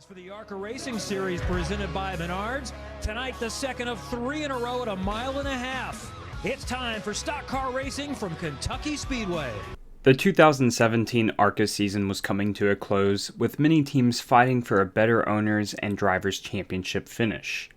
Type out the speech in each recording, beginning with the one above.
For the ARCA Racing Series presented by Menards. Tonight, the second of 3 in a row at 1.5 miles. It's time for stock car racing from Kentucky Speedway. The 2017 ARCA season was coming to a close, with many teams fighting for a better owners and drivers championship finish.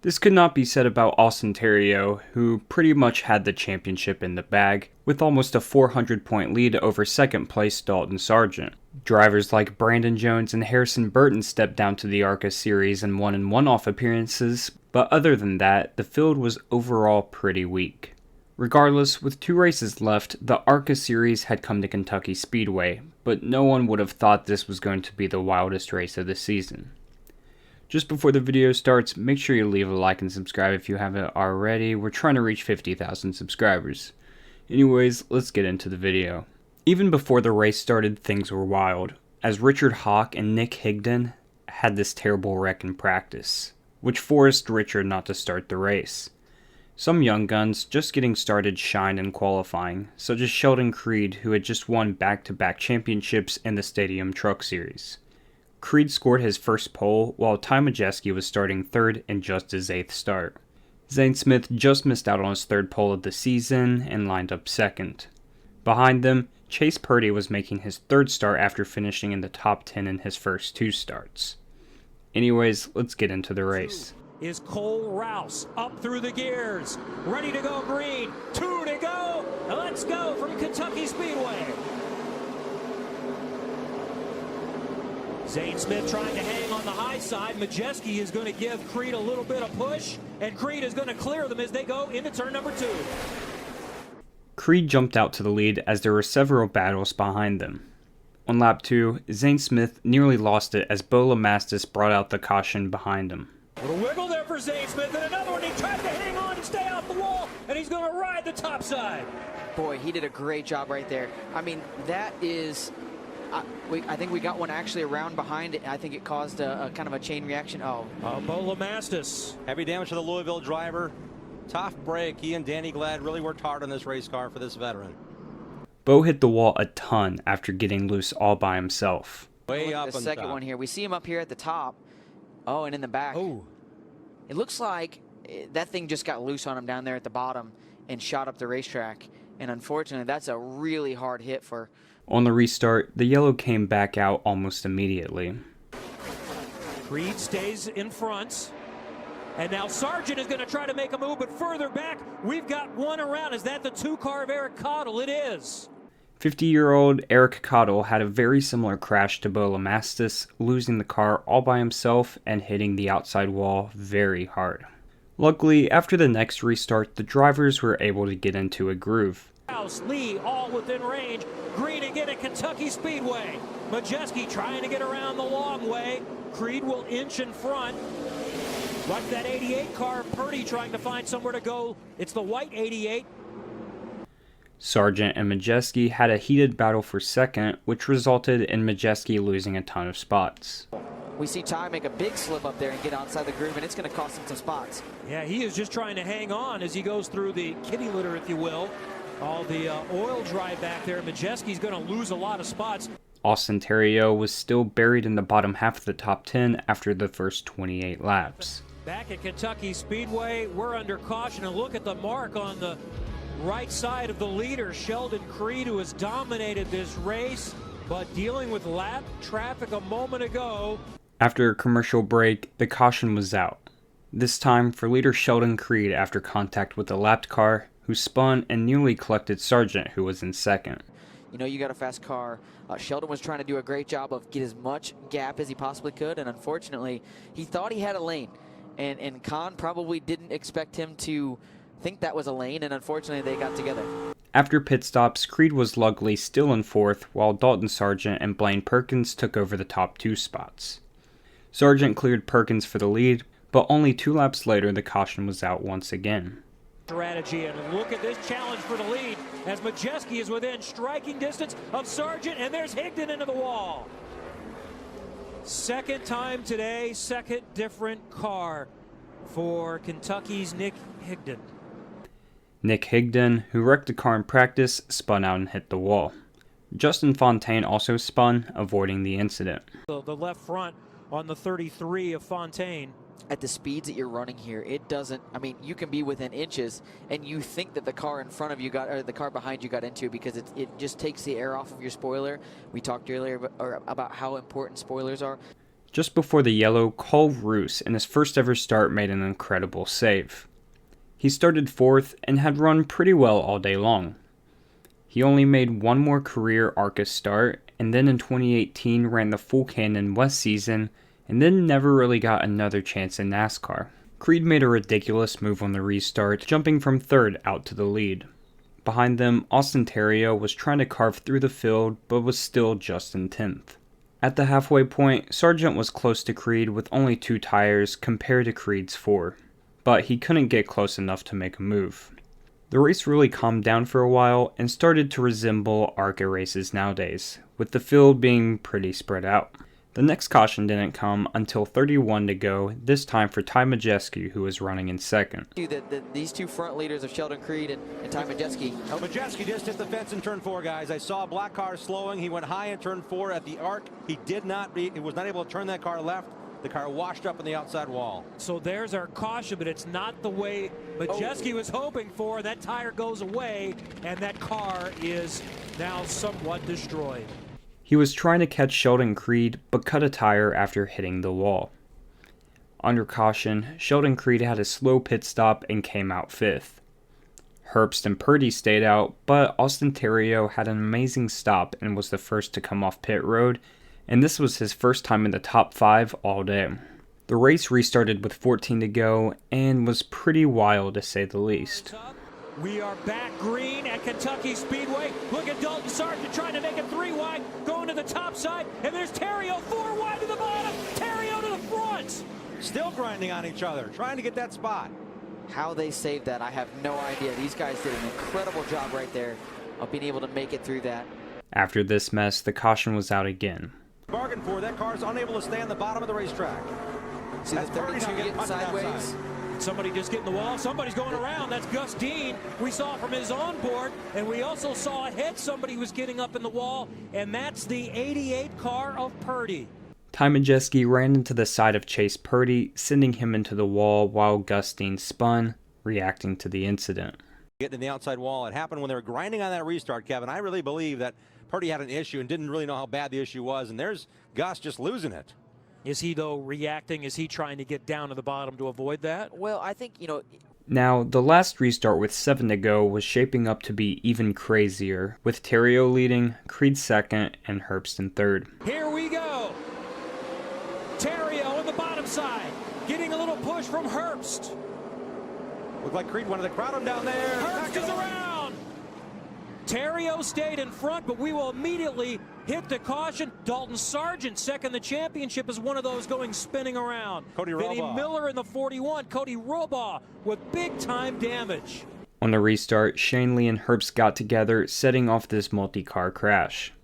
This could not be said about Austin Theriault, who pretty much had the championship in the bag, with almost a 400-point lead over second place Dalton Sargent. Drivers like Brandon Jones and Harrison Burton stepped down to the ARCA Series and won in one-off appearances, but other than that, the field was overall pretty weak. Regardless, with 2 races left, the ARCA Series had come to Kentucky Speedway, but no one would have thought this was going to be the wildest race of the season. Just before the video starts, make sure you leave a like and subscribe if you haven't already. We're trying to reach 50,000 subscribers. Anyways, let's get into the video. Even before the race started, things were wild, as Richard Hawk and Nick Higdon had this terrible wreck in practice, which forced Richard not to start the race. Some young guns just getting started shined in qualifying, such as Sheldon Creed, who had just won back-to-back championships in the Stadium Truck Series. Creed scored his first pole, while Ty Majeski was starting third in just his 8th start. Zane Smith just missed out on his 3rd pole of the season and lined up second. Behind them, Chase Purdy was making his 3rd start after finishing in the top 10 in his first 2 starts. Anyways, let's get into the race. Is Cole Rouse up through the gears, ready to go green, 2 to go, let's go from Kentucky Speedway. Zane Smith trying to hang on the high side. Majeski is going to give Creed a little bit of push, and Creed is going to clear them as they go into turn number 2. Creed jumped out to the lead as there were several battles behind them. On lap 2, Zane Smith nearly lost it as Bo LeMastus brought out the caution behind him. A little wiggle there for Zane Smith, and another one. He tried to hang on and stay off the wall, and he's going to ride the top side. Boy, he did a great job right there. I mean, that is... I think we got one actually around behind it. I think it caused a kind of a chain reaction. Bo LeMastus. Heavy damage to the Louisville driver. Tough break. He and Danny Glad really worked hard on this race car for this veteran. Bo hit the wall a ton after getting loose all by himself. Way up the on second top. one here. We see him up here at the top. Oh, and in the back. Oh. It looks like that thing just got loose on him down there at the bottom and shot up the racetrack. And unfortunately, that's a really hard hit for... On the restart, the yellow came back out almost immediately. Creed stays in front. And now Sargent is going to try to make a move, but further back, we've got one around. Is that the 2 car of Eric Cottle? It is. 50-year-old Eric Cottle had a very similar crash to Bo LeMastus, losing the car all by himself and hitting the outside wall very hard. Luckily, after the next restart, the drivers were able to get into a groove. House, Lee, all within range. Green again at Kentucky Speedway. Majeski trying to get around the long way. Creed will inch in front. Like that 88 car, Purdy trying to find somewhere to go. It's the white 88. Sargent and Majeski had a heated battle for second, which resulted in Majeski losing a ton of spots. We see Ty make a big slip up there and get outside the groove, and it's going to cost him some spots. Yeah, he is just trying to hang on as he goes through the kitty litter, if you will. All the oil dry back there. Majeski's going to lose a lot of spots. Austin Theriault was still buried in the bottom half of the top 10 after the first 28 laps. Back at Kentucky Speedway, we're under caution, and look at the mark on the right side of the leader, Sheldon Creed, who has dominated this race, but dealing with lap traffic a moment ago. After a commercial break, the caution was out. This time for leader Sheldon Creed after contact with the lapped car, who spun and nearly collected Sargent, who was in second. You know you got a fast car. Sheldon was trying to do a great job of get as much gap as he possibly could, and unfortunately, he thought he had a lane. And Khan probably didn't expect him to think that was a lane, and unfortunately, they got together. After pit stops, Creed was luckily still in 4th, while Dalton Sargent and Blaine Perkins took over the top 2 spots. Sargent cleared Perkins for the lead, but only 2 laps later, the caution was out once again. Strategy, and look at this challenge for the lead as Majeski is within striking distance of Sargent, and there's Higdon into the wall. Second time today, second different car for Kentucky's Nick Higdon. Nick Higdon, who wrecked the car in practice, spun out and hit the wall. Justin Fontaine also spun, avoiding the incident. The left front on the 33 of Fontaine. At the speeds that you're running here, it doesn't, I mean, you can be within inches and you think that the car in front of you got, or the car behind you got into it, because it just takes the air off of your spoiler. We talked earlier about how important spoilers are. Just before the yellow, Cole Roos in his first ever start made an incredible save. He started 4th and had run pretty well all day long. He only made one more career ARCA start, and then in 2018 ran the full Canyon West season, and then never really got another chance in NASCAR. Creed made a ridiculous move on the restart, jumping from 3rd out to the lead. Behind them, Austin Theriault was trying to carve through the field, but was still just in 10th. At the halfway point, Sargent was close to Creed with only 2 tires compared to Creed's 4, but he couldn't get close enough to make a move. The race really calmed down for a while and started to resemble ARCA races nowadays, with the field being pretty spread out. The next caution didn't come until 31 to go, this time for Ty Majeski, who was running in 2nd. These two front leaders of Sheldon Creed and Ty Majeski. Oh, Majeski just hit the fence in turn 4, guys. I saw a black car slowing. He went high in turn 4 at the arc. He was not able to turn that car left. The car washed up in the outside wall. So there's our caution, but it's not the way Majeski was hoping for. That tire goes away, and that car is now somewhat destroyed. He was trying to catch Sheldon Creed, but cut a tire after hitting the wall. Under caution, Sheldon Creed had a slow pit stop and came out 5th. Herbst and Purdy stayed out, but Austin Theriault had an amazing stop and was the first to come off pit road, and this was his first time in the top 5 all day. The race restarted with 14 to go and was pretty wild to say the least. We are back green at Kentucky Speedway. Look at Dalton Sargent trying to make it 3 wide, going to the top side, and there's Theriault 4 wide to the bottom, Theriault to the front. Still grinding on each other, trying to get that spot. How they saved that, I have no idea. These guys did an incredible job right there of being able to make it through that. After this mess, the caution was out again. Bargain for that car's unable to stay on the bottom of the racetrack. See the 32 getting sideways. Somebody just getting the wall. Somebody's going around. That's Gus Dean. We saw from his onboard, and we also saw ahead somebody was getting up in the wall, and that's the 88 car of Purdy. Ty Majeski ran into the side of Chase Purdy, sending him into the wall while Gus Dean spun, reacting to the incident. Getting to the outside wall. It happened when they were grinding on that restart, Kevin. I really believe that Purdy had an issue and didn't really know how bad the issue was, and there's Gus just losing it. Is he, though, reacting? Is he trying to get down to the bottom to avoid that? Well, I think, Now, the last restart with 7 to go was shaping up to be even crazier, with Theriault leading, Creed 2nd, and Herbst in 3rd. Here we go. Theriault on the bottom side, getting a little push from Herbst. Looked like Creed wanted to crowd him down there. Herbst is around. Theriault stayed in front, but we will immediately hit the caution. Dalton Sargent, second the championship, is one of those going spinning around. Cody Vinny Robaugh. Miller in the 41. Cody Robaugh with big-time damage. On the restart, Shane Lee and Herbst got together, setting off this multi-car crash.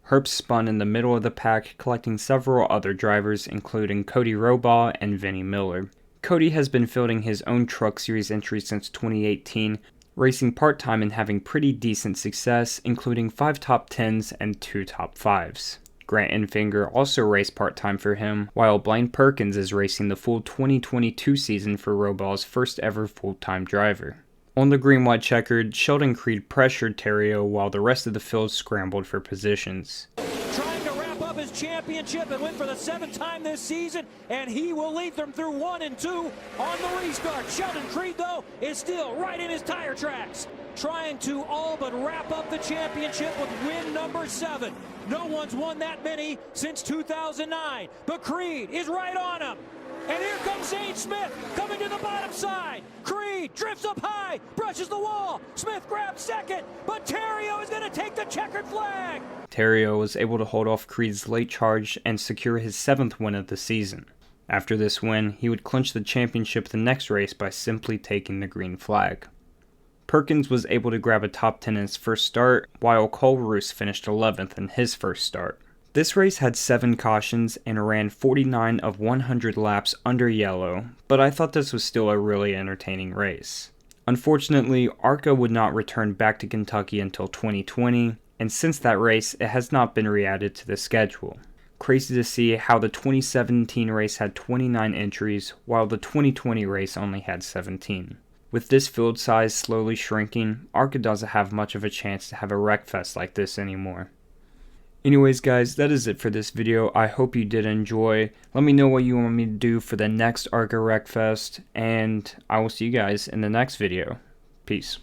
Herbst spun in the middle of the pack, collecting several other drivers, including Cody Robaugh and Vinny Miller. Cody has been fielding his own Truck Series entry since 2018, racing part-time and having pretty decent success, including 5 top 10s and 2 top 5s. Grant Enfinger also raced part-time for him, while Blaine Perkins is racing the full 2022 season for Robaugh's first ever full-time driver. On the green-white checkered, Sheldon Creed pressured Theriault while the rest of the field scrambled for positions. Trying to wrap up his championship and win for the 7th time this season, and he will lead them through 1 and 2 on the restart. Sheldon Creed, though, is still right in his tire tracks, trying to all but wrap up the championship with win number 7. No one's won that many since 2009, but Creed is right on him. And here comes Zane Smith coming to the bottom side. Creed drifts up high, brushes the wall. Smith grabs second, but Theriault is going to take the checkered flag. Theriault was able to hold off Creed's late charge and secure his 7th win of the season. After this win, he would clinch the championship the next race by simply taking the green flag. Perkins was able to grab a top 10 in his first start, while Cole Roos finished 11th in his first start. This race had 7 cautions and ran 49 of 100 laps under yellow, but I thought this was still a really entertaining race. Unfortunately, ARCA would not return back to Kentucky until 2020, and since that race, it has not been re-added to the schedule. Crazy to see how the 2017 race had 29 entries, while the 2020 race only had 17. With this field size slowly shrinking, ARCA doesn't have much of a chance to have a Wreckfest like this anymore. Anyways guys, that is it for this video. I hope you did enjoy. Let me know what you want me to do for the next ARCA Wreckfest, and I will see you guys in the next video. Peace.